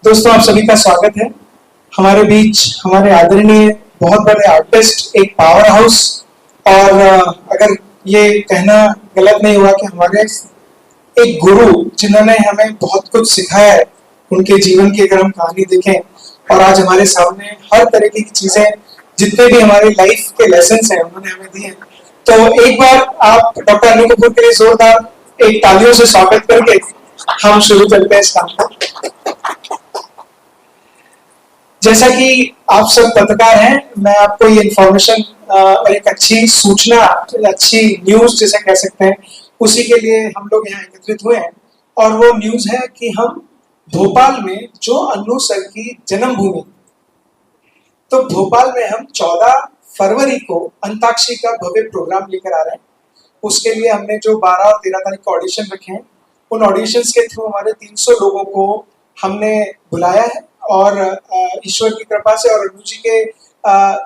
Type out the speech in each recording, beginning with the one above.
दोस्तों, आप सभी का स्वागत है। हमारे बीच हमारे आदरणीय बहुत बड़े आर्टिस्ट, एक पावर हाउस, और अगर ये कहना गलत नहीं हुआ कि हमारे एक गुरु जिन्होंने हमें बहुत कुछ सिखाया है, उनके जीवन की अगर हम कहानी देखें और आज हमारे सामने हर तरीके की चीजें, जितने भी हमारे लाइफ के लेसन हैं उन्होंने हमें दिए। तो एक बार आप डॉक्टर अनिल कपूर के लिए जोरदार एक तालियों से स्वागत करके हम शुरू करते हैं इस काम को। जैसा कि आप सब पत्रकार हैं, मैं आपको ये इन्फॉर्मेशन और एक अच्छी सूचना, अच्छी न्यूज जिसे कह सकते हैं, उसी के लिए हम लोग यहाँ एकत्रित हुए हैं। और वो न्यूज है कि हम भोपाल में, जो अन्नू सर की जन्मभूमि, तो भोपाल में हम 14 फरवरी को अंताक्षरी का भव्य प्रोग्राम लेकर आ रहे हैं। उसके लिए हमने जो 12 और 13 तारीख को ऑडिशन रखे हैं, उन ऑडिशंस के थ्रू हमारे 300 लोगों को हमने बुलाया है। और ईश्वर की कृपा से और अनु जी के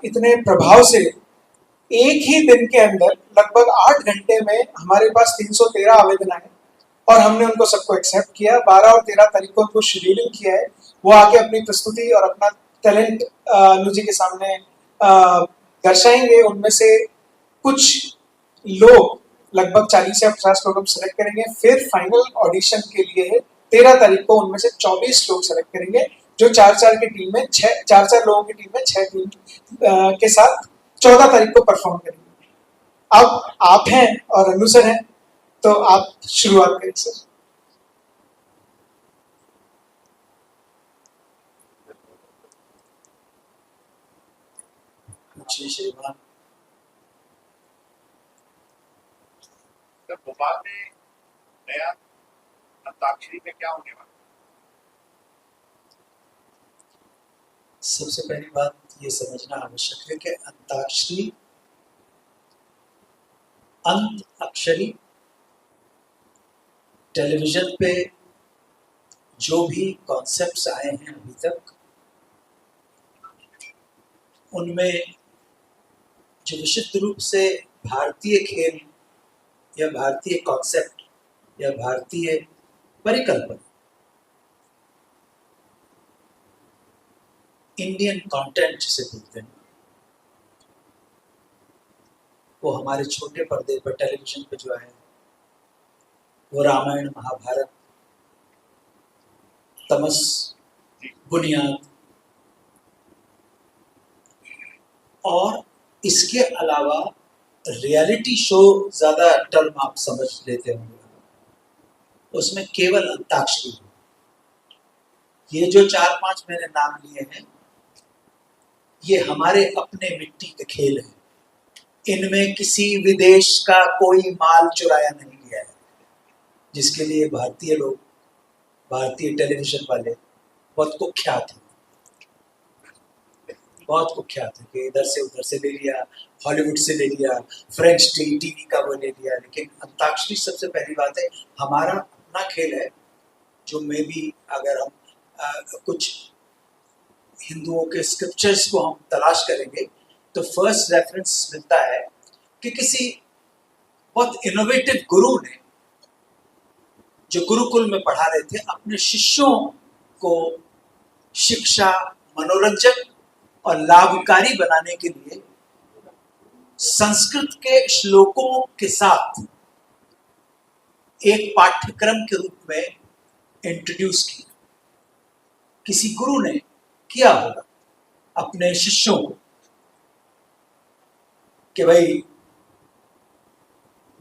इतने प्रभाव से एक ही दिन के अंदर लगभग 8 घंटे में हमारे पास 313 आवेदन आए और हमने उनको सबको एक्सेप्ट किया। 12 और 13 तारीख को उनको शेड्यूलिंग किया है, वो आके अपनी प्रस्तुति और अपना टैलेंट अनु जी के सामने दर्शाएंगे। उनमें से कुछ लोग, लगभग 40 या 50 लोग हम सेलेक्ट करेंगे। फिर फाइनल ऑडिशन के लिए 13 तारीख को उनमें से 24 लोग सेलेक्ट करेंगे, जो 4-4 की टीम में 4-4 लोगों की टीम में 6 टीम के साथ 14 तारीख को परफॉर्म करेंगे। अब आप हैं और अनु सर हैं, तो आप शुरुआत करें सर। जी श्रीमान। भोपाल में नया अंताक्षरी में क्या होने वाला? सबसे पहली बात ये समझना आवश्यक है कि अंताक्षरी, अंत अक्षरी, टेलीविजन पे जो भी कॉन्सेप्ट्स आए हैं अभी तक, उनमें जो विशुद्ध रूप से भारतीय खेल या भारतीय कॉन्सेप्ट या भारतीय परिकल्पना, इंडियन कंटेंट जिसे बोलते हैं, वो हमारे छोटे पर्दे पर टेलीविजन पे जो है वो रामायण, महाभारत, तमस, बुनियाद, और इसके अलावा रियलिटी शो ज्यादा टर्म आप समझ लेते होंगे, उसमें केवल अंताक्षरी। ये जो 4-5 मैंने नाम लिए हैं, ये हमारे अपने मिट्टी के खेल हैं। इनमें किसी विदेश का कोई माल चुराया नहीं गया है, जिसके लिए भारतीय लोग, भारतीय टेलीविजन वाले बहुत कुख्यात हैं, बहुत कुख्यात है कि इधर से उधर से ले लिया, हॉलीवुड से ले लिया, फ्रेंच टीवी का वो ले लिया। लेकिन अंताक्षरी सबसे पहली बात है, हमारा अपना खेल है, जो में भी अगर हम कुछ हिंदुओं के स्क्रिप्चर्स को हम तलाश करेंगे तो फर्स्ट रेफरेंस मिलता है कि किसी बहुत इनोवेटिव गुरु ने, जो गुरुकुल में पढ़ा रहे थे, अपने शिष्यों को शिक्षा, मनोरंजन और लाभकारी बनाने के लिए संस्कृत के श्लोकों के साथ एक पाठ्यक्रम के रूप में इंट्रोड्यूस किया। किसी गुरु ने किया होगा अपने शिष्यों को कि भाई,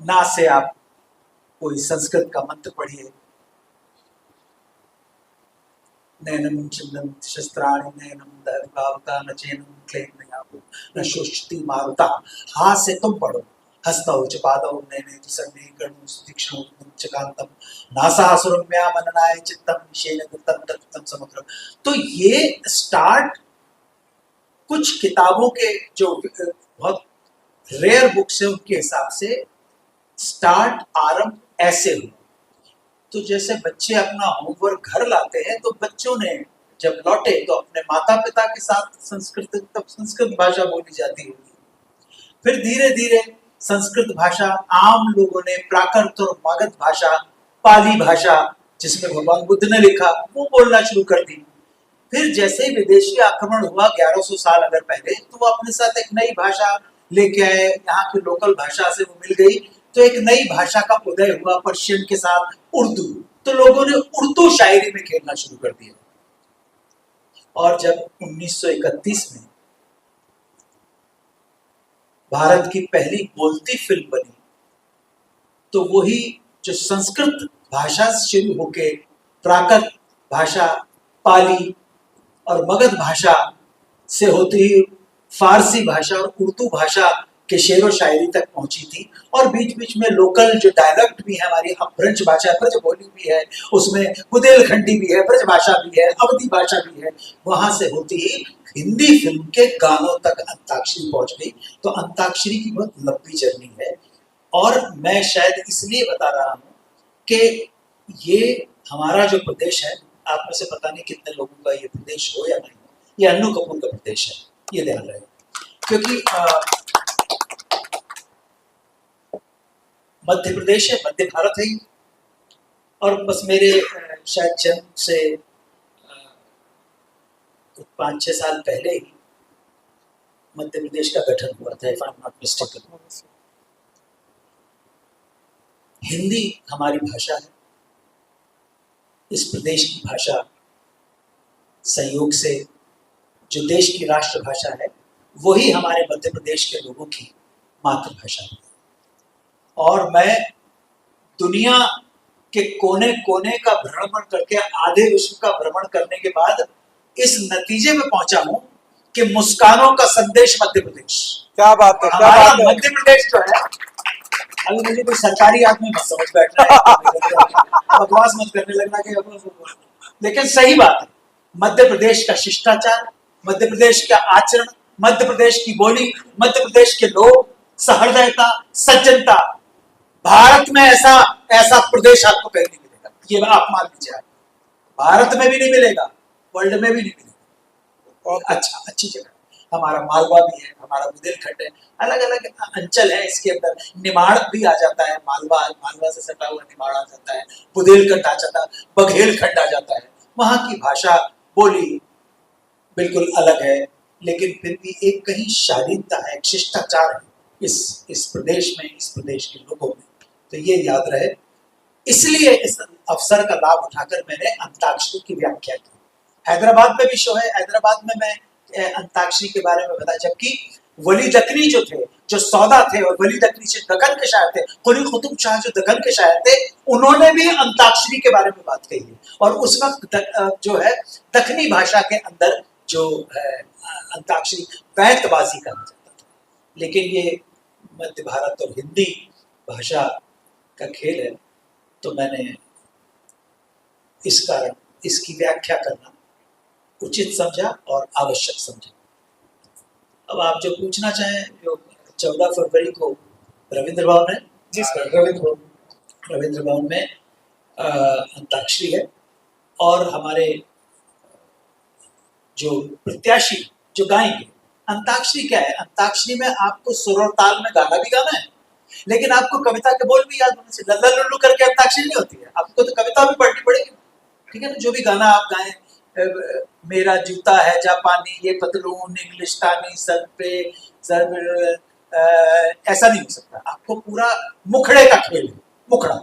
ना से आप कोई संस्कृत का मंत्र पढ़िए, नैनम चिन्नम शस्त्राणि नैनम दर्भावका न चैनम क्लेम नयापो न शोषति मारुता। हाथ से तुम पढ़ो, हस्तौ च पादौ नैने तु सर्वे कर्णौ तीक्ष्णौ चकांतम नासासुरम्या मननाय चित्तम निशेन कृतं तत्तं समग्रम। तो ये स्टार्ट कुछ किताबों के, जो बहुत रेयर बुक्स है, उनके हिसाब से स्टार्ट, आरंभ ऐसे हुआ। तो जैसे बच्चे अपना होमवर्क घर लाते हैं, तो बच्चों ने जब लौटे तो अपने माता पिता के साथ संस्कृत भाषा बोली जाती होगी। फिर धीरे धीरे संस्कृत भाषा आम लोगों ने प्राकृत और मगध भाषा, पाली भाषा, जिसमें भगवान बुद्ध ने लिखा, वो बोलना शुरू कर दी। फिर जैसे ही विदेशी आक्रमण हुआ 1100 साल अगर पहले, तो वो अपने साथ एक नई भाषा लेके आए, यहाँ की लोकल भाषा से वो मिल गई, तो एक नई भाषा का उदय हुआ पर्शियन के साथ, उर्दू। तो लोगों ने उर्दू शायरी में खेलना शुरू कर दिया। और जब 1931 में भारत की पहली बोलती फिल्म बनी, तो वही जो संस्कृत भाषा से शुरू होके प्राकृत भाषा, पाली और मगध भाषा से होती हुई फारसी भाषा और उर्दू भाषा के शेर व शायरी तक पहुंची थी। और बीच बीच में लोकल जो डायलेक्ट भी है हमारी, ब्रज भाषा, ब्रज बोली भी है, उसमें बुंदेलखंडी भी है, ब्रज भाषा भी है, अवधी भाषा भी है, वहां से होती ही हिंदी फिल्म के गानों तक अंताक्षरी पहुंच गई। तो अंताक्षरी की बहुत लंबी जर्नी है। और मैं शायद इसलिए बता रहा हूँ कि ये हमारा जो प्रदेश है, आप में से पता नहीं कितने लोगों का ये प्रदेश हो या नहीं हो, ये अन्नू कपूर का प्रदेश है, ये ध्यान रहे। क्योंकि मध्य प्रदेश है, मध्य भारत है ही। और बस मेरे शायद जन्म से 5-6 साल पहले ही मध्य प्रदेश का गठन हुआ था, if I am not mistaken. Hindi हमारी भाषा है, इस प्रदेश की भाषा संयोग से जो देश की राष्ट्रभाषा है, वही हमारे मध्य प्रदेश के लोगों की मातृभाषा है। और मैं दुनिया के कोने कोने का भ्रमण करके, आधे विश्व का भ्रमण करने के बाद इस नतीजे में पहुंचा हूं कि मुस्कानों का संदेश मध्य प्रदेश। क्या बात है, क्या हमारा बात है। मध्य प्रदेश जो है, अभी मुझे कोई सरकारी आदमी मत समझ बैठना है, बकवास मत करने लगना कि, लेकिन सही बात है। मध्य प्रदेश का शिष्टाचार, मध्य प्रदेश का आचरण, मध्य प्रदेश की बोली, मध्य प्रदेश के लोग, सहृदयता, सज्जनता, भारत में ऐसा प्रदेश आपको कहीं नहीं मिलेगा। ये आप मान लीजिए, भारत में भी नहीं मिलेगा, वर्ल्ड में भी नहीं मिलेगा। और अच्छी जगह हमारा मालवा भी है, हमारा बुंदेलखंड है, अलग अलग अंचल है। इसके अंदर निमाड़ भी आ जाता है, मालवा से सटा हुआ निमाड़ आ जाता है, बुंदेलखंड आ जाता है, बघेलखंड आ जाता है। वहां की भाषा बोली बिल्कुल अलग है, लेकिन फिर भी एक कहीं शालीनता है, एक शिष्टाचार है इस प्रदेश में, इस प्रदेश के लोगों में। तो ये याद रहे। इसलिए इस अवसर का लाभ उठाकर मैंने अंताक्षरी की व्याख्या की। हैदराबाद में भी शो है, हैदराबाद में मैं अंताक्षरी के बारे में बताया। जबकि वली दक्कनी जो थे, जो सौदा थे, और वली दक्कनी से दक्कन के शायर थे, कुली कुतुब शाह जो दक्कन के शायर थे, उन्होंने भी अंताक्षरी के बारे में बात कही है। और उस वक्त जो है दक्कनी भाषा के अंदर जो है अंताक्षरी बैतबाजी कहा जाता था। लेकिन ये मध्य भारत और हिंदी भाषा का खेल है, तो मैंने इस कारण इसकी व्याख्या करना उचित समझा और आवश्यक समझा। अब आप जो पूछना चाहें, जो 14 फरवरी को रविंद्र भवन है, जी सर, रविंद्र भवन में अंताक्षरी है। और हमारे जो प्रत्याशी जो गाएंगे, अंताक्षरी क्या है? अंताक्षरी में आपको सुर और ताल में गाना भी गाना है, लेकिन आपको कविता के बोल भी याद होने से। लल्ला लुल्लू करके अंताक्षरी नहीं होती है, आपको तो कविता भी पढ़नी पड़ेगी, ठीक है ना? जो भी गाना आप गाएं, मेरा जूता है जापानी, ये पतलून इंग्लिस्तानी, सर पे ऐसा नहीं हो सकता। आपको पूरा मुखड़े का खेल है, मुखड़ा।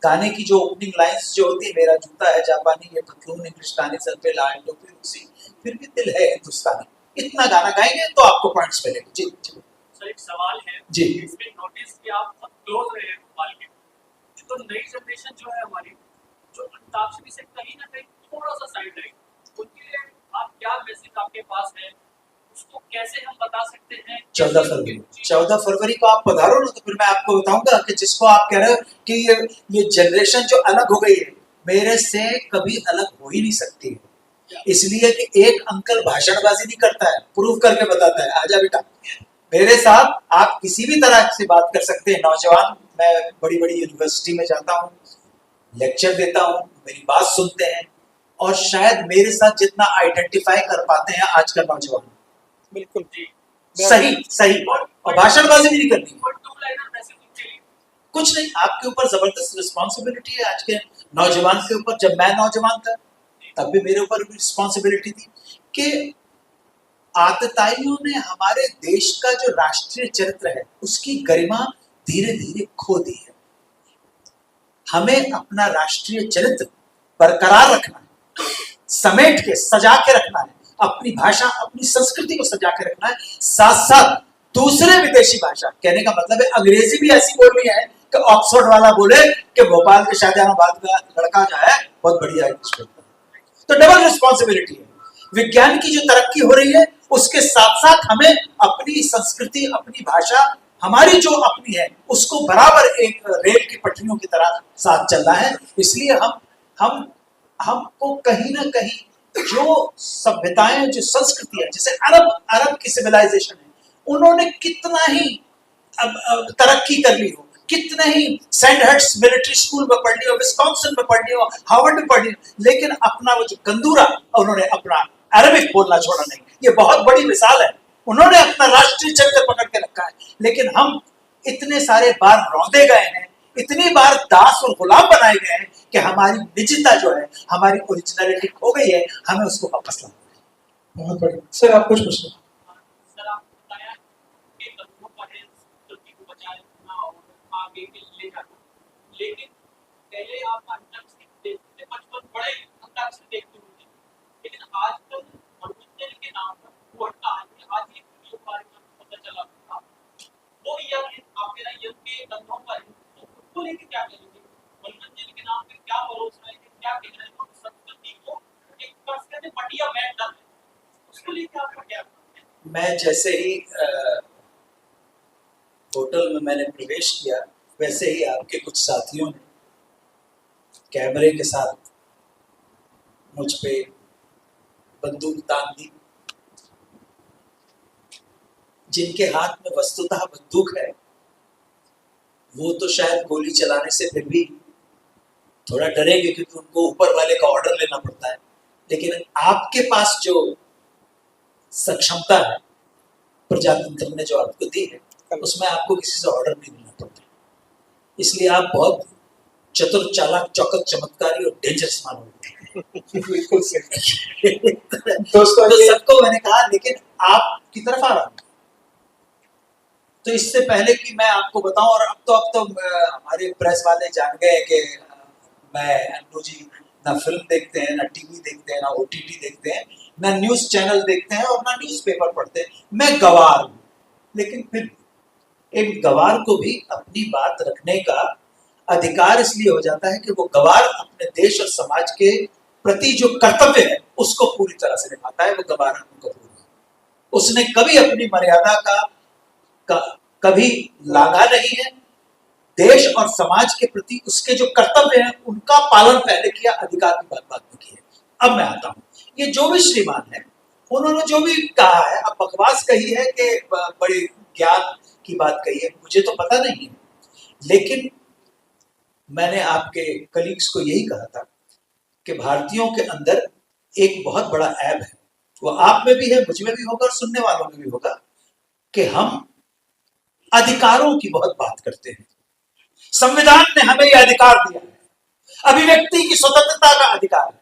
गाने की जो ओपनिंग लाइंस जो होती है, मेरा जूता है जापानी, ये पतलून इंग्लिस्तानी, सर पे लाल टोपी रूसी, फिर भी दिल है हिंदुस्तानी, इतना गाना गाएंगे तो आपको पॉइंट्स मिलेंगे। जी जी सर, एक सवाल है जी। इसमें नोटिस कि आप बहुत क्लोज रहे हैं भोपाल के, तो नई जनरेशन जो है हमारी, जो अंताक्षरी से कहीं ना कहीं थोड़ा सा साइड रही, उनके लिए आप क्या मैसेज आपके पास है, उसको कैसे हम बता सकते हैं? 14 फरवरी को आप पधारो ना, तो फिर मैं आपको बताऊंगा कि जिसको आप कह रहे हो कि ये जनरेशन जो अलग हो गई है, मेरे से कभी अलग हो ही नहीं सकती है। इसलिए कि एक अंकल भाषणबाजी नहीं करता है, प्रूव करके बताता है। आजा बेटा, मेरे साथ आप किसी भी तरह से बात कर सकते हैं। नौजवान, मैं बड़ी बड़ी यूनिवर्सिटी में जाता हूँ, लेक्चर देता हूँ, मेरी बात सुनते हैं, और शायद मेरे साथ जितना आइडेंटिफाई कर पाते हैं आज का नौजवान। बिल्कुल जी, सही और भाषणबाजी भी नहीं करनी। और टू लाइनर मैसेज उनके लिए कुछ नहीं, आपके ऊपर जबरदस्त रिस्पॉन्सिबिलिटी है आज के नौजवान के ऊपर। जब मैं नौजवान था, तब भी मेरे ऊपर भी रिस्पॉन्सिबिलिटी थी कि आतताइयों ने हमारे देश का जो राष्ट्रीय चरित्र है उसकी गरिमा धीरे धीरे खो दी है। हमें अपना राष्ट्रीय चरित्र बरकरार रखना है, समेट के सजा के रखना है, अपनी भाषा अपनी संस्कृति को सजा के रखना है। साथ साथ दूसरे विदेशी भाषा, कहने का मतलब है अंग्रेजी भी ऐसी बोलनी है कि ऑक्सफोर्ड वाला बोले कि भोपाल के शाहजहानाबाद का लड़का जो है बहुत बढ़िया इंग्लिश बोलता है। तो डबल रिस्पॉन्सिबिलिटी है। विज्ञान की जो तरक्की हो रही है उसके साथ साथ हमें अपनी संस्कृति अपनी भाषा हमारी जो अपनी है उसको बराबर एक रेल की पटरियों की तरह साथ चलना है। इसलिए हम हमको कहीं ना कहीं जो सभ्यताएं जो संस्कृति है, जैसे अरब की सिविलाइजेशन है, उन्होंने कितना ही अब तरक्की कर ली हो, कितने ही सैंडहर्स्ट मिलिट्री स्कूल में पढ़ ली हो, विस्कॉन्सिन में पढ़ ली हो, हार्वर्ड में पढ़ ली, लेकिन अपना वो जो गंदूरा उन्होंने अपना अरबिक बोलना छोड़ा नहीं। ये बहुत बड़ी मिसाल है। उन्होंने अपना राष्ट्रीय चरित्र पकड़ के रखा है। लेकिन हम इतने सारे बार रौंदे गए हैं, इतनी बार दास और गुलाम बनाए गए हैं कि हमारी निजता जो है, हमारी ओरिजिनलिटी खो गई है। हमें उसको वापस लाना है। बहुत बढ़िया सर, आप कुछ पूछना? सर आप बताया कि कदमों पर है संस्कृति को बचाए रखना और आगे के ले जाना, लेकिन पहले आप अंताक्षरी देखते थे, बचपन बड़े अंताक्षरी देखते होंगे, लेकिन आजकल मनोरंजन के नाम पर वो हटता है। आज एक वीडियो के बारे में पता चला था, वो यंग आपके यंग के कदमों पर है, तो उसको लेके क्या कहेंगे? मनोरंजन के नाम पे क्या भरोसा है, क्या कह रहे हैं? संस्कृति को एक तरह से पटिया बैठ डाल है, उसको लेके आपका क्या? मैं जैसे ही होटल में मैंने प्रवेश किया, वैसे ही आपके कुछ साथियों ने कैमरे के साथ मुझ पे बंदूक तान दी। जिनके हाथ में वस्तुतः बंदूक है वो तो शायद गोली चलाने से फिर भी थोड़ा डरेंगे, क्योंकि उनको ऊपर वाले का ऑर्डर लेना पड़ता है। लेकिन आपके पास जो सक्षमता है प्रजातंत्र ने जो आपको दी है, उसमें आपको किसी से ऑर्डर नहीं लेना पड़ता। इसलिए आप बहुत चतुर चालाक चौकस चमत्कारी और डेंजरस मानो। बिल्कुल सही दोस्तों। तो सबको मैंने कहा, लेकिन आपकी तरफ आ रहा हूं। तो इससे पहले कि मैं आपको बताऊं, और अब तो हमारे प्रेस वाले जान गए कि मैं अन्नू जी ना फिल्म देखते हैं, ना टीवी देखते हैं, ना ओटीटी देखते हैं, ना न्यूज चैनल देखते हैं और ना न्यूज़पेपर पढ़ते हैं। मैं गवार हूं, लेकिन फिर एक गवार को भी अपनी बात रखने का अधिकार इसलिए हो जाता है कि वो गवार अपने देश और समाज के प्रति जो कर्तव्य है उसको पूरी तरह से निभाता है। वो गवार कपूर है, उसने कभी अपनी मर्यादा का कभी लांघा नहीं है। देश और समाज के प्रति उसके जो कर्तव्य हैं उनका पालन पहले किया, अधिकार की बात बाद में की है। अब मैं आता हूं, ये जो भी श्रीमान है उन्होंने जो भी कहा है, अब बकवास कही है कि बड़े ज्ञान की बात कही है, मुझे तो पता नहीं है, लेकिन मैंने आपके कलीग्स को यही कहा था कि भारतीयों के अंदर एक बहुत बड़ा ऐब है, वो आप में भी है, मुझ में भी होगा और सुनने वालों में भी होगा, कि हम अधिकारों की बहुत बात करते हैं। संविधान ने हमें यह अधिकार दिया है, अभिव्यक्ति की स्वतंत्रता का अधिकार है,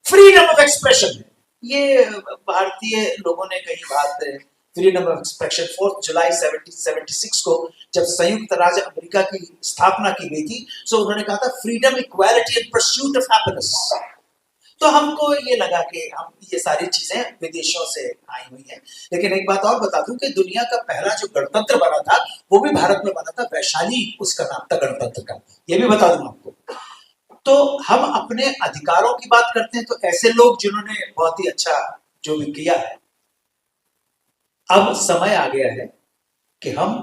फ्रीडम ऑफ एक्सप्रेशन है। ये भारतीय लोगों ने कही बात है, फ्रीडम ऑफ एक्सप्रेशन 4 जुलाई 1776 को जब संयुक्त राज्य अमेरिका की स्थापना की गई थी, तो उन्होंने कहा था freedom, equality and pursuit of happiness. तो हमको ये लगा कि हम ये सारी चीजें विदेशों से आई हुई हैं। लेकिन एक बात और बता दूं कि दुनिया का पहला जो गणतंत्र बना था वो भी भारत में बना था, वैशाली उसका नाम था गणतंत्र का, ये भी बता दूं आपको। तो हम अपने अधिकारों की बात करते हैं, तो ऐसे लोग जिन्होंने बहुत ही अच्छा जो भी किया है, अब समय आ गया है कि हम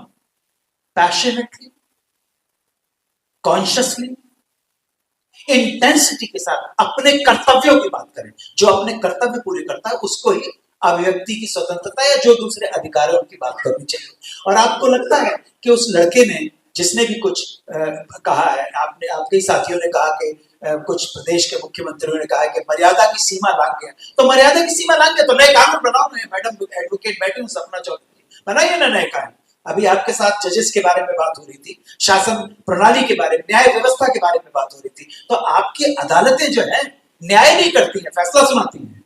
पैशनेटली, कॉन्शियसली, इंटेंसिटी के साथ अपने कर्तव्यों की बात करें। जो अपने कर्तव्य पूरे करता है उसको ही अभिव्यक्ति की स्वतंत्रता या जो दूसरे अधिकारों की बात करनी चाहिए। और आपको लगता है कि उस लड़के ने, जिसने भी कुछ कहा है, आपने आपके साथियों ने कहा कि कुछ प्रदेश के मुख्यमंत्रियों ने कहा कि मर्यादा की सीमा लांघ गया, तो मर्यादा की सीमा लांघ गया तो नए कानून बनाओ ना। मैडम एडवोकेट बैठी हूं, सपना चौधरी, बनाइए ना नए कानून। अभी आपके साथ जजेस के बारे में बात हो रही थी, शासन प्रणाली के बारे में, न्याय व्यवस्था के बारे में बात हो रही थी। तो आपकी अदालतें जो है न्याय नहीं करती हैं, फैसला सुनाती हैं।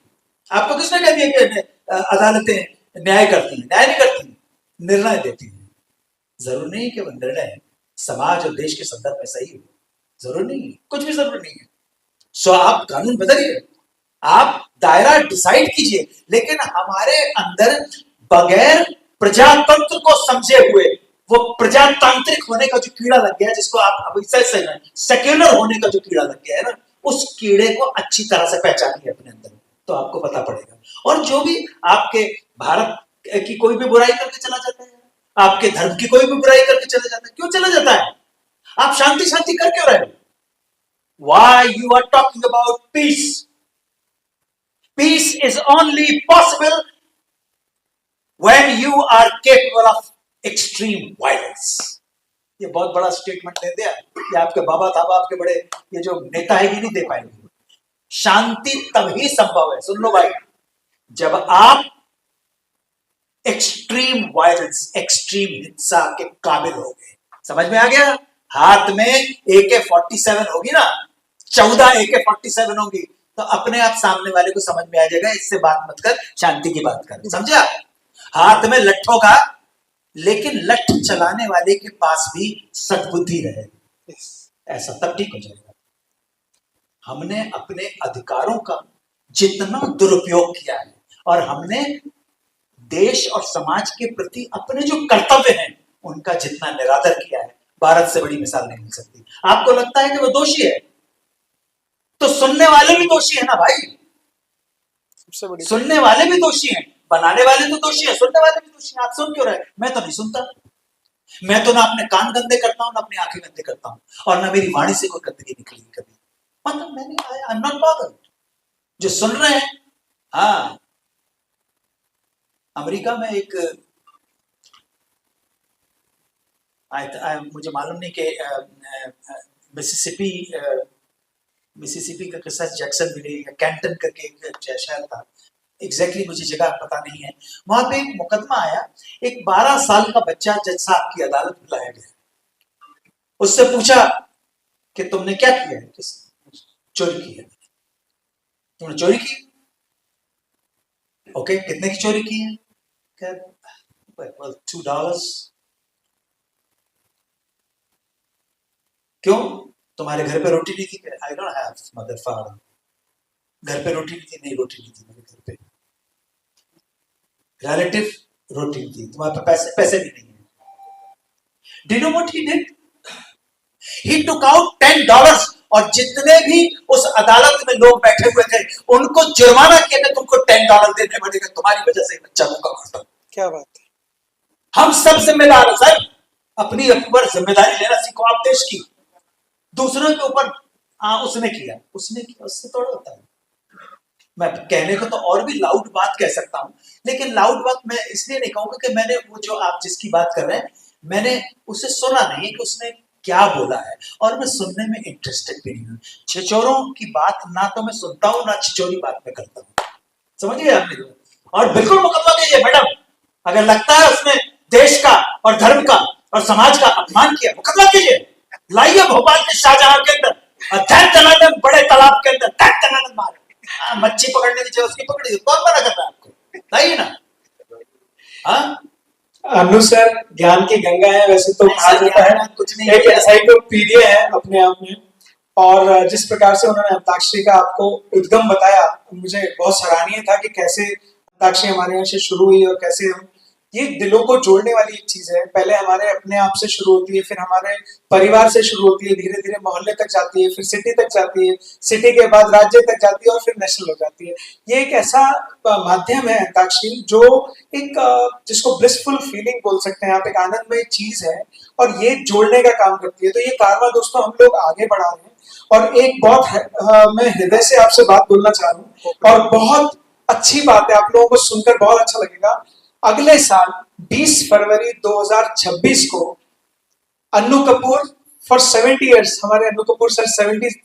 आपको किसने कह दिया कि अदालतें न्याय करती हैं? न्याय नहीं करती, निर्णय देती हैं। जरूर नहीं कि वो निर्णय समाज और देश के संदर्भ में सही हो, जरूर नहीं है, कुछ भी जरूर नहीं है। सो आप कानून बदलिए, आप दायरा डिसाइड कीजिए, लेकिन हमारे अंदर बगैर प्रजातंत्र को समझे हुए वो प्रजातांत्रिक होने का जो कीड़ा लग गया है, जिसको आप अभी सेक्युलर होने का जो कीड़ा लग गया है ना, उस कीड़े को अच्छी तरह से पहचानिए अपने अंदर, तो आपको पता पड़ेगा। और जो भी आपके भारत की कोई भी बुराई करके चला जाता है, आपके धर्म की कोई भी बुराई करके चला जाता है, क्यों चला जाता है? आप शांति शांति कर क्यों रहे हो? Why you are talking about peace? Peace is only possible when you are capable of extreme violence. ये बहुत बड़ा स्टेटमेंट दे दिया, ये आपके बाबा साहब, आपके बड़े ये जो नेता है, ये नहीं दे पाएंगे। शांति तभी संभव है, सुन लो भाई, जब आप एक्सट्रीम वायलेंस, एक्सट्रीम हिंसा के काबिल हो गए। समझ में आ गया? हाथ में AK-47 होगी ना, 14 AK-47 होगी, तो अपने आप सामने वाले को समझ में आ जाएगा, इससे बात मत कर, शांति की बात कर। समझा? हाथ में लट्ठों का, लेकिन लठ चलाने वाले के पास भी सद्बुद्धि रहे, ऐसा तब ठीक हो जाएगा। हमने अपने अधिकारों का जितना दुरुपयोग किया है, और हमने देश और समाज के प्रति अपने जो कर्तव्य हैं उनका जितना निरादर किया है, भारत से बड़ी मिसाल नहीं मिल सकती। आपको लगता है कि वो दोषी है, तो सुनने वाले भी दोषी है ना भाई, सबसे बड़ी सुनने वाले भी दोषी हैं, बनाने वाले तो दोषी है, सुनने वाले भी दोषी हैं। आप सुन क्यों रहे? मैं तो नहीं सुनता, मैं तो ना अपने कान गंदे करता हूं, ना अपनी आंखें गंदे करता हूं, और ना मेरी वाणी से कोई गंदगी निकली कभी, मतलब मैंने आई एम नॉट बॉदर्ड। जो सुन रहे हैं, हाँ, अमेरिका में एक मुझे मालूम नहीं कि मिसिसिपी का किस्सा जैक्सन विले या कैंटन करके एक शहर था, एग्जैक्टली मुझे जगह पता नहीं है। वहां पे एक मुकदमा आया, एक 12 साल का बच्चा जज साहब की अदालत में लाया गया, उससे पूछा कि तुमने क्या किया है? चोरी की है। तुमने चोरी की? ओके, कितने की चोरी की है? well, $2। क्यों? तुम्हारे घर पे रोटी नहीं थी? I don't have mother father. घर पे रोटी नहीं थी? नहीं, रोटी नहीं थी मेरे घर पे। रिलेटिव रोटी नहीं थी, तुम्हारे पे पैसे भी नहीं है। Do you know what he did? He took out $10, और जितने भी उस अदालत में लोग बैठे हुए थे उनको जुर्माना किया कि तुमको $10 देने पड़ेगा, तुम्हारी वजह से बच्चा भूखा मरता। क्या बात है? हम सब जिम्मेदार हैं सर, अपनी ऊपर जिम्मेदारी लेना सीखो आप देश की। दूसरों के ऊपर उसने किया, उससे थोड़ा होता है। मैं कहने को तो और भी लाउड बात कह सकता हूं, लेकिन लाउड बात मैं इसलिए नहीं कहूंगा कि मैंने वो जो आप जिसकी बात कर रहे हैं, मैंने उसे सुना नहीं कि उसने क्या बोला है, और मैं सुनने में इंटरेस्टेड भी नहीं हूं। छिचोरों की बात ना तो मैं सुनता हूं, ना छिचोरी बात में करता हूं। समझिए आपने? और बिल्कुल मुकदमा कीजिए मैडम, अगर लगता है उसने देश का और धर्म का और समाज का अपमान किया, मुकदमा कीजिए, लाइए भोपाल के शाहजहां के अंदर और दंत बड़े तालाब के अंदर दंत मारे, मच्छी पकड़ने की जगह उसकी पकड़ी, कौन मना कर रहा है आपको? लाइए ना। हाँ, अनु सर ज्ञान की गंगा है, वैसे तो कहा जाता है, कुछ नहीं, एक एनसाइक्लोपीडिया है अपने आप में। और जिस प्रकार से उन्होंने अंताक्षरी का आपको उद्गम बताया, मुझे बहुत सराहनीय था कि कैसे अंताक्षरी हमारे यहाँ से शुरू हुई और कैसे हम, ये दिलों को जोड़ने वाली एक चीज है। पहले हमारे अपने आप से शुरू होती है, फिर हमारे परिवार से शुरू होती है, धीरे धीरे मोहल्ले तक जाती है, फिर सिटी तक जाती है, सिटी के बाद राज्य तक जाती है और फिर नेशनल हो जाती है। ये एक ऐसा माध्यम है अंताक्षरी जो एक जिसको ब्लिसफुल फीलिंग बोल सकते हैं आप, एक आनंदमय चीज है और ये जोड़ने का काम करती है। तो ये कारवां दोस्तों हम लोग आगे बढ़ा रहे हैं। और एक बहुत मैं हृदय से आपसे बात बोलना चाह रहा हूँ, और बहुत अच्छी बात है, आप लोगों को सुनकर बहुत अच्छा लगेगा। अगले साल 20 फरवरी 2026 को अन्नू कपूर फॉर 70 ईयर्स। हमारे अनु कपूर सर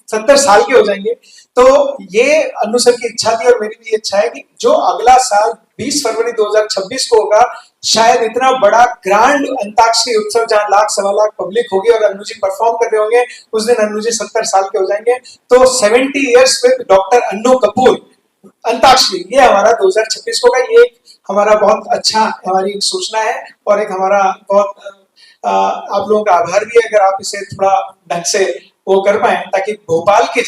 70 साल के हो जाएंगे। तो ये अनु सर की इच्छा थी और मेरी भी इच्छा है कि जो अगला साल 20 फरवरी 2026 को होगा, शायद इतना बड़ा ग्रांड अंताक्षरी उत्सव जहां लाख सवा लाख पब्लिक होगी और अनु जी परफॉर्म कर रहे होंगे, उस दिन अनु जी 70 साल के हो जाएंगे। तो 70 ईयर्स विद डॉक्टर अनु कपूर अंताक्षरी, ये हमारा 2026 को होगा। ये हमारा बहुत अच्छा हमारी सूचना है और एक हमारा बहुत आप लोगों का आभार भी है अगर आप इसे थोड़ा ढंग से वो कर पाए, ताकि भोपाल की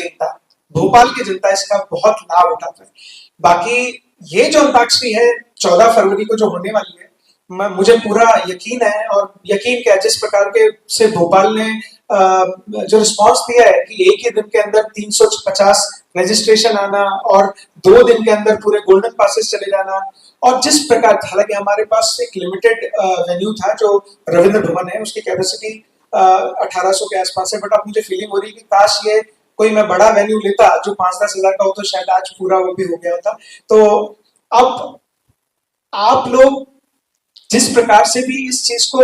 जनता इसका बहुत लाभ उठा पाए। बाकी ये जो अंताक्षरी है 14 फरवरी को जो होने वाली है, मुझे पूरा यकीन है, और यकीन क्या, जिस प्रकार के से भोपाल ने जो रिस्पांस दिया है कि एक ही दिन के अंदर 350 रजिस्ट्रेशन आना और 2 दिन के अंदर पूरे गोल्डन पासेस चले जाना, और जिस प्रकार, हालांकि हमारे पास एक लिमिटेड वेन्यू था जो रविंद्र भवन है, उसकी कैपेसिटी 1800 के आसपास है, बट अब मुझे फीलिंग हो रही है कि काश ये कोई मैं बड़ा वेन्यू लेता जो 5-10 हजार का हो, तो शायद आज पूरा वो भी हो गया होता। तो अब आप लोग जिस प्रकार से भी इस चीज को,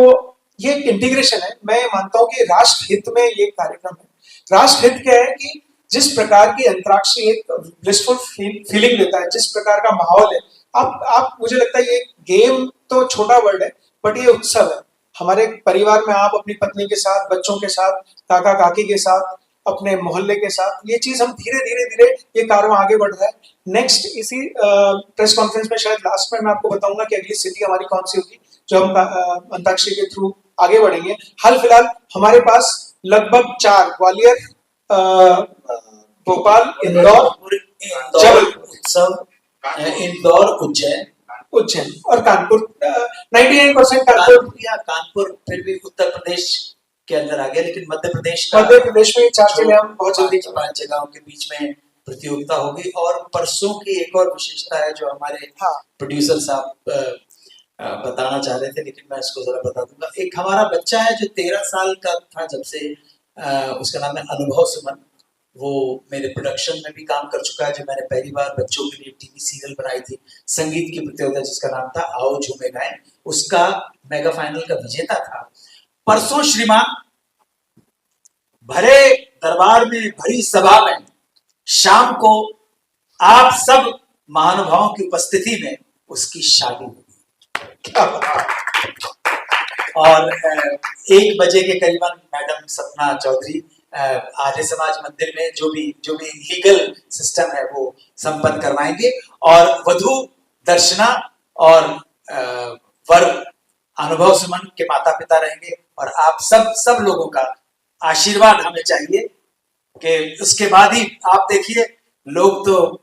ये एक इंटीग्रेशन है, मैं मानता हूं कि राष्ट्र हित में ये कार्यक्रम है। राष्ट्र हित क्या है कि जिस प्रकार की अंतराक्षरी एक ब्लिसफुल फीलिंग देता है, जिस प्रकार का माहौल है, आप मुझे लगता है ये गेम तो छोटा वर्ड है, बट ये उत्सव है। हमारे परिवार में आप अपनी पत्नी के साथ, बच्चों के साथ, काका काकी के साथ, अपने मोहल्ले के साथ, ये चीज हम धीरे धीरे ये कारवां आगे बढ़ रहा है। नेक्स्ट इसी प्रेस कॉन्फ्रेंस में शायद लास्ट में मैं आपको बताऊंगा कि अगली सिटी हमारी कौन सी होगी जो हम अंताक्षरी के थ्रू आगे बढ़ेंगे। हाल फिलहाल हमारे पास लगभग 4 ग्वालियर, भोपाल, इंदौर, जबलपुर उत्सव, इंदौर, उज्जैन और कानपुर, 99% कानपुर फिर भी उत्तर प्रदेश के अंदर आ गया, लेकिन मध्य प्रदेश में 4 जगह हम बहुत जल्दी 5 जगहों के बीच में प्रतियोगिता होगी। और परसों की एक और विशेषता है जो हमारे प्रोड्यूसर साहब बताना चाह रहे थे, लेकिन मैं इसको जरा बता दूंगा। एक हमारा बच्चा है जो 13 साल का था जब से, उसका नाम है अनुभव सुमन। वो मेरे प्रोडक्शन में भी काम कर चुका है, जो मैंने पहली बार बच्चों के लिए टीवी सीरियल बनाई थी, संगीत की प्रतियोगिता जिसका नाम था आओ झूमे गाएं, उसका मेगा फाइनल का विजेता था। परसों श्रीमान भरे दरबार में, भरी सभा में, शाम को आप सब महानुभावों की उपस्थिति में उसकी शादी होगी। और 1 बजे के करीबन मैडम सपना चौधरी आर्य समाज मंदिर में जो भी लीगल सिस्टम है वो संपन्न करवाएंगे, और वधू दर्शना और वर अनुभव सुमन के माता पिता रहेंगे, और आप सब लोगों का आशीर्वाद हमें चाहिए कि उसके बाद ही आप देखिए, लोग तो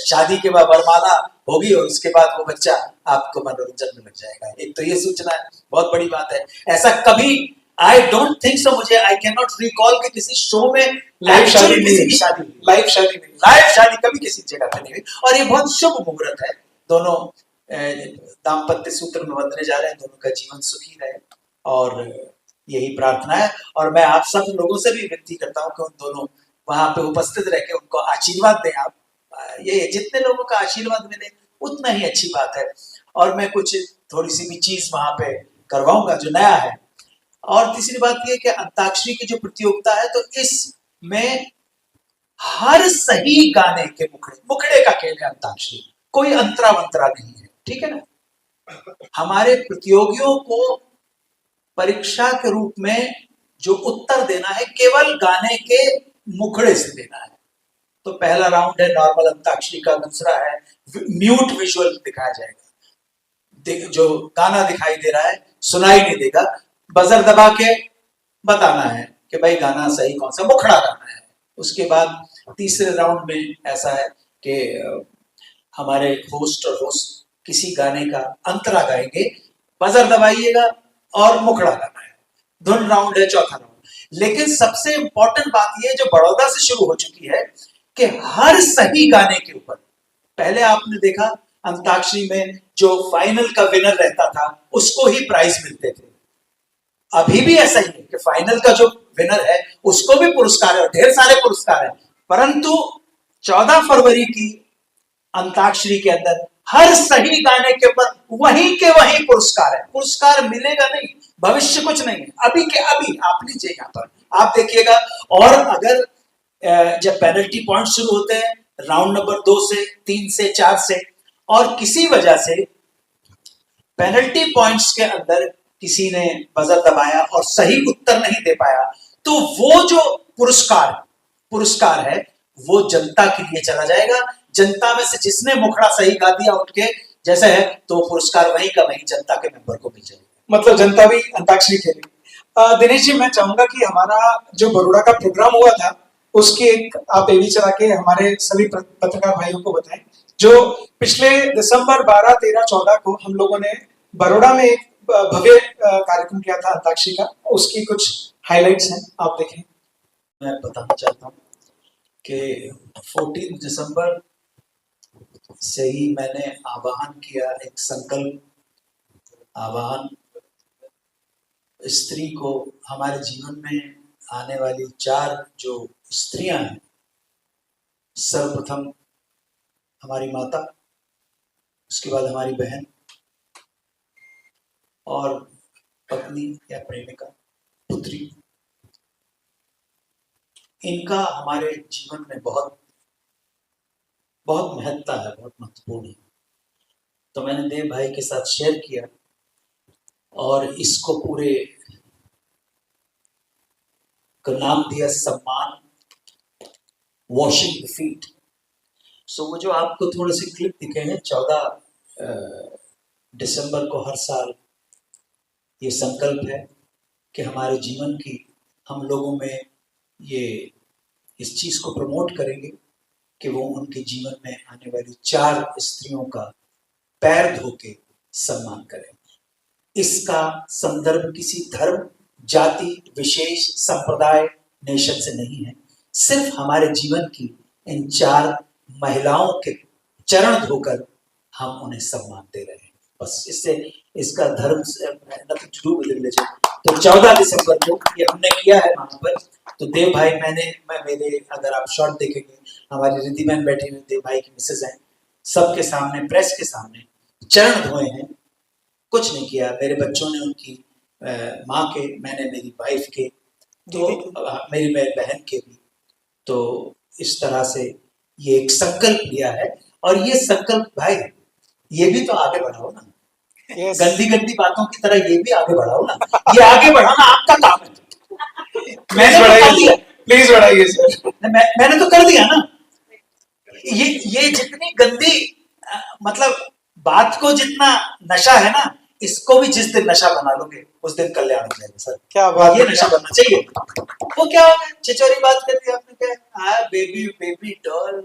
शादी के बाद वरमाला होगी और उसके बाद वो बच्चा आपको मनोरंजन में लग जाएगा। एक तो ये सूचना है, बहुत बड़ी बात है। ऐसा कभी आई डोंट थिंक सो, मुझे आई कैन नॉट रिकॉल कि किसी शो में लाइव शादी कभी किसी जगह पे नहीं हुई, और ये बहुत शुभ मुहूर्त है। दोनों दाम्पत्य सूत्र में बंधने जा रहे हैं, दोनों का जीवन सुखी रहे, और यही प्रार्थना है। और मैं आप सब लोगों से भी विनती करता हूँ कि उन दोनों वहां पे उपस्थित रह के उनको आशीर्वाद दें। आप ये जितने लोगों का आशीर्वाद मिले उतना ही अच्छी बात है। और मैं कुछ थोड़ी सी भी चीज वहां पे करवाऊंगा जो नया है। और तीसरी बात यह कि अंताक्षरी की जो प्रतियोगिता है, तो इसमें हर सही गाने के मुखड़े का खेल है अंताक्षरी, कोई अंतरा मंत्रा नहीं है, ठीक है ना। हमारे प्रतियोगियों को परीक्षा के रूप में जो उत्तर देना है, केवल गाने के मुखड़े से देना है। तो पहला राउंड है नॉर्मल अंताक्षरी का, दूसरा है म्यूट विजुअल दिखाया जाएगा, जो गाना दिखाई दे रहा है सुनाई नहीं देगा, बजर दबा के बताना है कि भाई गाना सही कौन सा, मुखड़ा गाना है। उसके बाद तीसरे राउंड में ऐसा है कि हमारे होस्ट और होस्ट किसी गाने का अंतरा गाएंगे, बजर दबाइएगा और मुखड़ा गाना है। धुन राउंड है चौथा राउंड। लेकिन सबसे इंपॉर्टेंट बात यह जो बड़ौदा से शुरू हो चुकी है कि हर सही गाने के ऊपर, पहले आपने देखा अंताक्षरी में जो फाइनल का विनर रहता था उसको ही प्राइज मिलते थे, अभी भी ऐसा ही है कि फाइनल का जो विनर है उसको भी पुरस्कार है, ढेर सारे पुरस्कार है। परंतु 14 फरवरी की अंताक्षरी के अंदर हर सही गाने के ऊपर वही के वही पुरस्कार है। पुरस्कार मिलेगा नहीं, भविष्य कुछ नहीं है, अभी के अभी आप लीजिए यहाँ पर, आप देखिएगा। और अगर जब पेनल्टी पॉइंट शुरू होते हैं राउंड नंबर 2 से 3 से 4 से, और किसी वजह से पेनल्टी पॉइंट्स के अंदर किसी ने बजर दबाया और सही उत्तर नहीं दे पाया, तो वो जो पुरस्कार है वो जनता के लिए चला जाएगा। जनता में से जिसने मुखड़ा सही गा दिया उठ के जैसे है, तो पुरस्कार वहीं का वहीं जनता के मेंबर को मिल जाएगा। मतलब जनता भी अंताक्षरी खेलेगी। दिनेश जी, मैं चाहूंगा कि हमारा जो बड़ोड़ा का प्रोग्राम हुआ था उसकी एक आप एवी चला के हमारे सभी पत्रकार भाइयों को बताएं। जो पिछले दिसंबर 12, 13, 14 को हम लोगों ने बड़ोड़ा में एक भव्य कार्यक्रम किया था अंताक्षरी का, उसकी कुछ हाइलाइट्स हैं, आप देखें। मैं बताना चाहता हूँ कि 14 दिसंबर से ही मैंने आह्वान किया, एक संकल्प आह्वान, स्त्री को हमारे जीवन में आने वाली 4 जो स्त्रियां हैं, सर्वप्रथम हमारी माता, उसके बाद हमारी बहन और पत्नी या प्रेमिका, पुत्री, इनका हमारे जीवन में बहुत बहुत महत्ता है, बहुत महत्वपूर्ण है। तो मैंने देव भाई के साथ शेयर किया और इसको पूरे का नाम दिया सम्मान वॉशिंग द फीट। सो वो जो आपको थोड़े से क्लिप दिखे हैं, 14 दिसंबर को हर साल ये संकल्प है कि हमारे जीवन की, हम लोगों में ये इस चीज को प्रमोट करेंगे कि वो उनके जीवन में आने वाली 4 स्त्रियों का पैर धो के सम्मान करें। इसका संदर्भ किसी धर्म, जाति, विशेष संप्रदाय, नेशन से नहीं है, सिर्फ हमारे जीवन की इन 4 महिलाओं के चरण धोकर हम उन्हें सम्मान दे रहे हैं। बस इससे, इसका धर्म से nothing to do with religion. तो 14 दिसंबर को ये हमने किया है वहां पर। तो देव भाई, मेरे अगर आप शॉर्ट देखेंगे, हमारी रिद्धि बहन बैठी हुई, देव भाई की मिसेज हैं, सबके सामने, प्रेस के सामने चरण धोए हैं, कुछ नहीं किया। मेरे बच्चों ने उनकी माँ के, मैंने मेरी वाइफ के, तो मेरी बहन के भी। तो इस तरह से ये एक संकल्प लिया है, और ये संकल्प भाई ये भी तो आगे बढ़ाओ ना। yes. गंदी गंदी बातों की तरह ये भी आगे बढ़ाओ ना, ये आगे बढ़ाना आपका काम है। मैंने तो कर दिया, प्लीज बढ़ाइए सर। मैंने तो कर दिया ना। ये जितनी गंदी मतलब बात को जितना नशा है ना, इसको भी जिस दिन नशा बना लोगे उस दिन कल्याण हो जाएगा सर। क्या बात, ये नशा बनना चाहिए। वो क्या हो गया, चिचोरी बात कर दी आपने, क्या बेबी बेबी डॉल,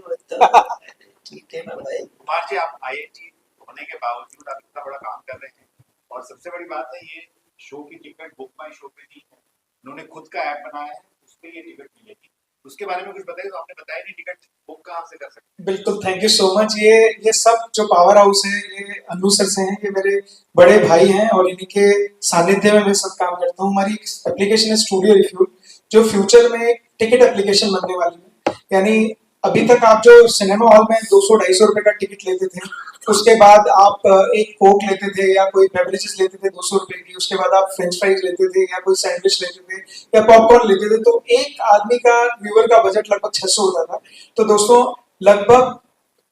ठीक है ना भाई। कुमार जी, आप IIT होने के बावजूद आप इतना बड़ा काम कर रहे हैं, और सबसे बड़ी बात है ये शो की टिकट बुक माई शो पे नहीं है, उन्होंने खुद का ऐप बनाया है, उस पर ये टिकट मिलेगी। उसके बारे में कुछ बताइए। तो आपने बताया नहीं, टिकट बुक कहाँ से कर सकते हैं? बिल्कुल, थैंक यू सो मच। ये सब जो पावर हाउस है, ये अन्नू सर से हैं, ये मेरे बड़े भाई हैं और इन्हीं के सानिध्य में मैं सब काम करता हूँ। हमारी एप्लीकेशन है स्टूडियो रिफ्यूल, जो फ्यूचर में एक टिकट एप्लीकेशन बनने वाली है। यानी अभी तक आप जो सिनेमा हॉल में 200-250 रुपए का टिकट लेते थे, उसके बाद आप एक कोक लेते थे या कोई बेवरेजेस लेते थे 200 रुपए की, उसके बाद आप फ्रेंच फ्राइज लेते थे या कोई सैंडविच लेते थे या पॉपकॉर्न लेते थे, तो एक आदमी का, व्यूअर का बजट लगभग 600 होता था। तो दोस्तों, लगभग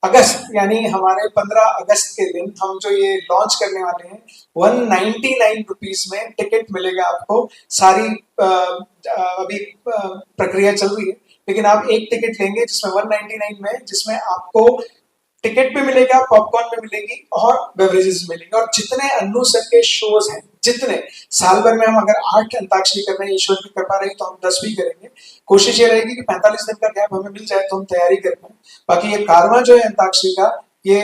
अगस्त, यानी हमारे 15 अगस्त के दिन हम जो ये लॉन्च करने वाले हैं, 199 रुपीज में टिकट मिलेगा आपको। सारी अभी प्रक्रिया चल रही है, लेकिन आप एक टिकट लेंगे जिसमें 199 में, जिसमें आपको टिकट भी मिलेगा, पॉपकॉर्न भी मिलेगी और बेवरेजेस मिलेंगे। और जितने अन्नू सर के शोज हैं, जितने साल भर में हम अगर 8 अंताक्षरी कर रहे हैं, ईश्वर की कृपा रही तो हम 10 भी करेंगे। कोशिश ये रहेगी कि 45 दिन का गैप हमें मिल जाए तो हम तैयारी कर पाए। बाकी ये कारवां जो है अंताक्षरी का, ये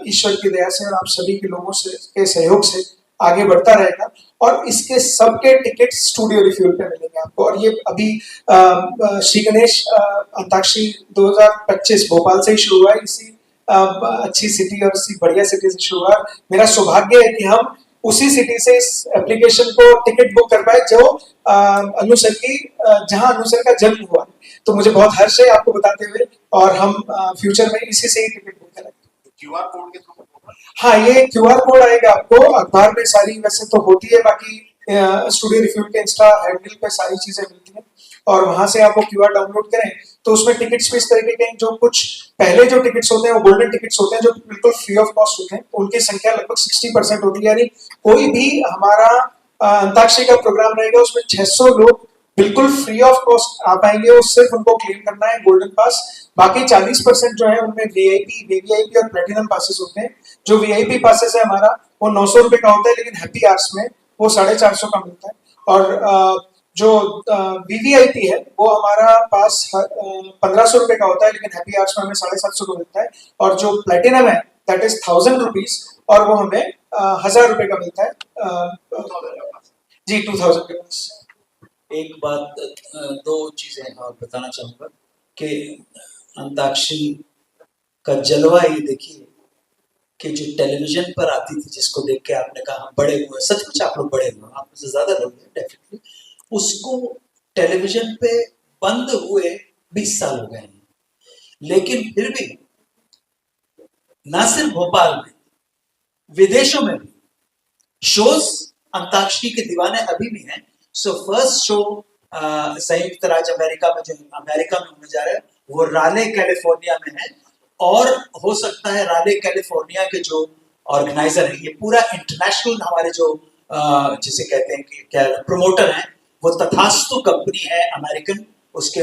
ईश्वर की दया से और आप सभी के लोगों से के सहयोग से आगे बढ़ता रहेगा। और इसके सबके टिकट स्टूडियो रिफ्यूल पे मिलेंगे आपको। और ये अभी श्री गणेश अंताक्षरी 2025 भोपाल से ही शुरू हुआ है, इसी अच्छी सिटी और इसी बढ़िया सिटी से शुरू हुआ। मेरा सौभाग्य है कि हम उसी सिटी से इस एप्लीकेशन को टिकट बुक कर पाए जो अन्नू सर की, जहां अन्नू सर का जन्म हुआ। तो मुझे बहुत हर्ष है आपको बताते हुए, और हम फ्यूचर में इसी से ही टिकट बुक करेंगे। QR कोड के थ्रू? हाँ, ये QR कोड आएगा आपको। अखबार में सारी वैसे तो होती है, बाकी स्टूडियो रिव्यू के इंस्टा हैंडल पे सारी चीजें मिलती हैं और वहां से आप वो क्यूआर डाउनलोड करें तो उसमें टिकट्स भी इस तरीके के हैं, जो कुछ पहले जो टिकट्स होते हैं वो गोल्डन टिकट्स होते हैं जो बिल्कुल फ्री ऑफ कॉस्ट होते हैं, उनकी संख्या लगभग 60% होती है, यानी कोई भी हमारा अंताक्षरी का प्रोग्राम रहेगा उसमें 600 लोग बिल्कुल फ्री ऑफ कॉस्ट आ पाएंगे, वो सिर्फ उनको क्लेम करना है गोल्डन पास। बाकी 40% जो है उनमें वीआईपी, वीवीआईपी और प्लेटिनम पासेस होते हैं। जो वीआईपी पासेस है हमारा वो 900 रुपए का होता है, लेकिन हैप्पी आवर्स में वो 450 का मिलता है। और जो वीवीआईपी है वो हमारा पास 1500 रुपए का होता है, लेकिन हैप्पी आवर्स में हमें 750 को मिलता है। और जो प्लेटिनम है दैट इज 1000 रुपीज और वो हमें 1000 रुपए का मिलता है। जी 2000 के पास। एक बात, दो चीजें और बताना चाहूंगा कि अंताक्षरी का जलवा ये देखिए कि जो टेलीविजन पर आती थी जिसको देख के आपने कहा हम बड़े हुए, सचमुच आप लोग बड़े हुए, आप मुझसे ज्यादा लोग हैं डेफिनेटली, उसको टेलीविजन पे बंद हुए 20 साल हो गए हैं, लेकिन फिर भी ना सिर्फ भोपाल में, विदेशों में भी शोज अंताक्षरी के दीवाने अभी भी हैं। सो फर्स्ट शो संयुक्त राज्य अमेरिका में जो अमेरिका में होने जा रहा है वो राले कैलिफोर्निया में है, और हो सकता है राले कैलिफोर्निया के जो ऑर्गेनाइजर है, ये पूरा इंटरनेशनल हमारे जो जिसे कहते हैं कि क्या प्रमोटर हैं, वो तथास्तु कंपनी है अमेरिकन, उसके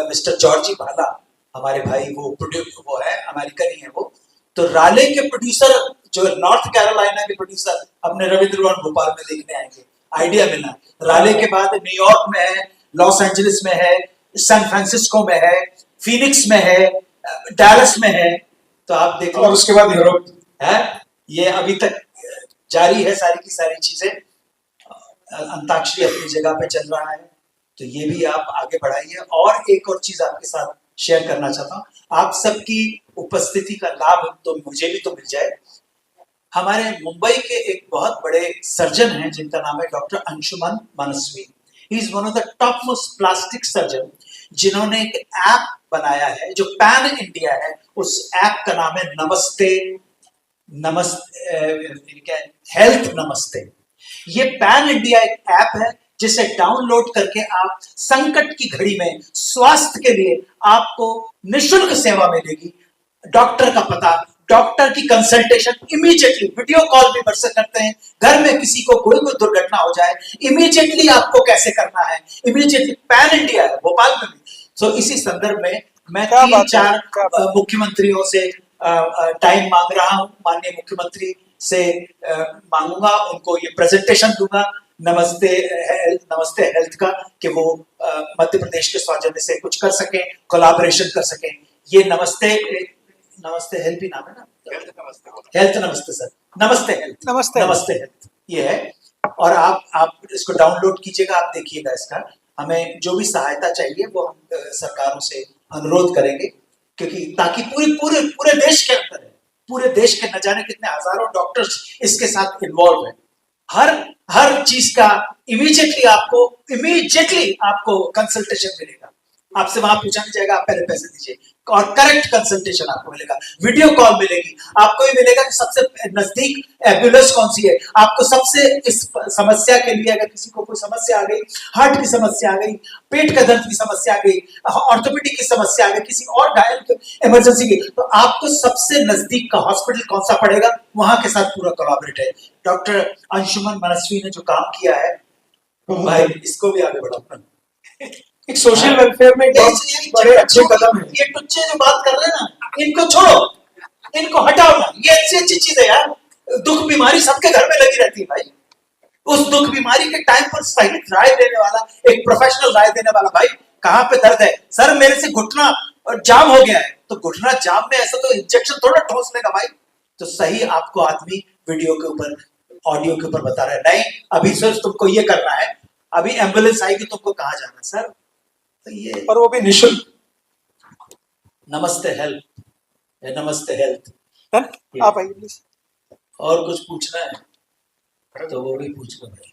मिस्टर जॉर्जी भाला हमारे भाई, वो है अमेरिकन ही है वो। तो राले के प्रोड्यूसर जो नॉर्थ कैरोलिना के प्रोड्यूसर अपने रविंद्र भवन भोपाल में देखने आएंगे, आइडिया मिलना। राले के बाद न्यूयॉर्क में है, लॉस एंजलिस में है, सैन फ्रांसिस्को में है, फिनिक्स में है, डैलस में है, तो आप देखो, और उसके बाद यूरोप है। ये अभी तक जारी है सारी की सारी चीजें। अंताक्षरी अपनी जगह पे चल रहा है, तो ये भी आप आगे बढ़ाइए। और एक और चीज आपके साथ शेयर करना चाहता हूँ, आप सबकी उपस्थिति का लाभ तो मुझे भी तो मिल जाए। हमारे मुंबई के एक बहुत बड़े सर्जन हैं जिनका नाम है doctor Anshuman Manasvi. He is one of the top most plastic surgeon, जिन्होंने एक ऐप बनाया है जो पैन इंडिया है। उस ऐप का नाम है नमस्ते हेल्थ नमस्ते। ये पैन इंडिया एक ऐप है जिसे डाउनलोड करके आप संकट की घड़ी में स्वास्थ्य के लिए आपको निशुल्क सेवा मिलेगी। डॉक्टर का पता, डॉक्टर की कंसल्टेशन इमीडिएटली, वीडियो कॉल भी कर सकते हैं। घर में किसी को कोई दुर्घटना हो जाए, इमीडिएटली आपको कैसे करना है, इमीडिएटली पैन इंडिया है भोपाल में भी। सो इसी संदर्भ में मैं 3-4 मुख्यमंत्रियों से टाइम मांग रहा हूं, माननीय मुख्यमंत्री से मांगूंगा, उनको ये प्रेजेंटेशन दूंगा नमस्ते हेल्थ का, कि वो मध्य प्रदेश के सौजन्य से कुछ कर सकें, कोलैबोरेशन कर सकें। ये नमस्ते हेल्थ भी नाम है ना, हेल्थ नमस्ते सर, नमस्ते हेल्थ ये है। और आप इसको डाउनलोड कीजिएगा, आप देखिएगा इसका। हमें जो भी सहायता चाहिए वो हम सरकारों से अनुरोध करेंगे, क्योंकि ताकि पूरे देश के अंदर है, पूरे देश के न जाने कितने हजारों डॉक्टर्स इसके साथ इन्वॉल्व है। हर चीज का इमीडिएटली आपको कंसल्टेशन मिलेगा। आपसे वहां पूछा नहीं जाएगा आप पहले पैसे दीजिए, और करेक्ट कंसल्टेशन आपको मिलेगा, वीडियो कॉल मिलेगी आपको। ये मिलेगा कि सबसे नजदीक एम्बुलेंस कौन सी है, आपको सबसे इस समस्या के लिए, अगर किसी को कोई समस्या आ गई, हार्ट की समस्या आ गई, पेट का दर्द की समस्या आ गई, ऑर्थोपेडिक की समस्या आ गई, किसी और घायल इमरजेंसी की, तो आपको सबसे नजदीक का हॉस्पिटल कौन सा पड़ेगा, वहां के साथ पूरा कोलैबोरेट है। डॉक्टर अंशुमन मनस्वी ने जो काम किया है भाई, इसको भी आगे बढ़ाओ। एक सोशल वेलफेयर में बड़े अच्छे कदम है। ये टुच्चे जो बात कर रहे हैं ना, इनको छोड़ो, इनको हटाओ ना, ये अच्छी चीज है यार। दुख बीमारी सबके घर में लगी रहती है भाई। उस दुख बीमारी के टाइम पर सही राय देने वाला, एक प्रोफेशनल राय देने वाला, भाई कहाँ पे दर्द है सर, मेरे से घुटना जाम हो गया है, तो घुटना जाम में ऐसा तो इंजेक्शन थोड़ा ठोस लेगा भाई। तो सही आपको आदमी वीडियो के ऊपर, ऑडियो के ऊपर बता रहा है, नहीं अभी सिर्फ तुमको ये करना है, अभी एम्बुलेंस आएगी तुमको कहाँ जाना है सर। तो ये, और वो भी निःशुल्क। नमस्ते हेल्थ। आप आइए प्लीज। और कुछ पूछना है तो वो भी पूछ लो भाई।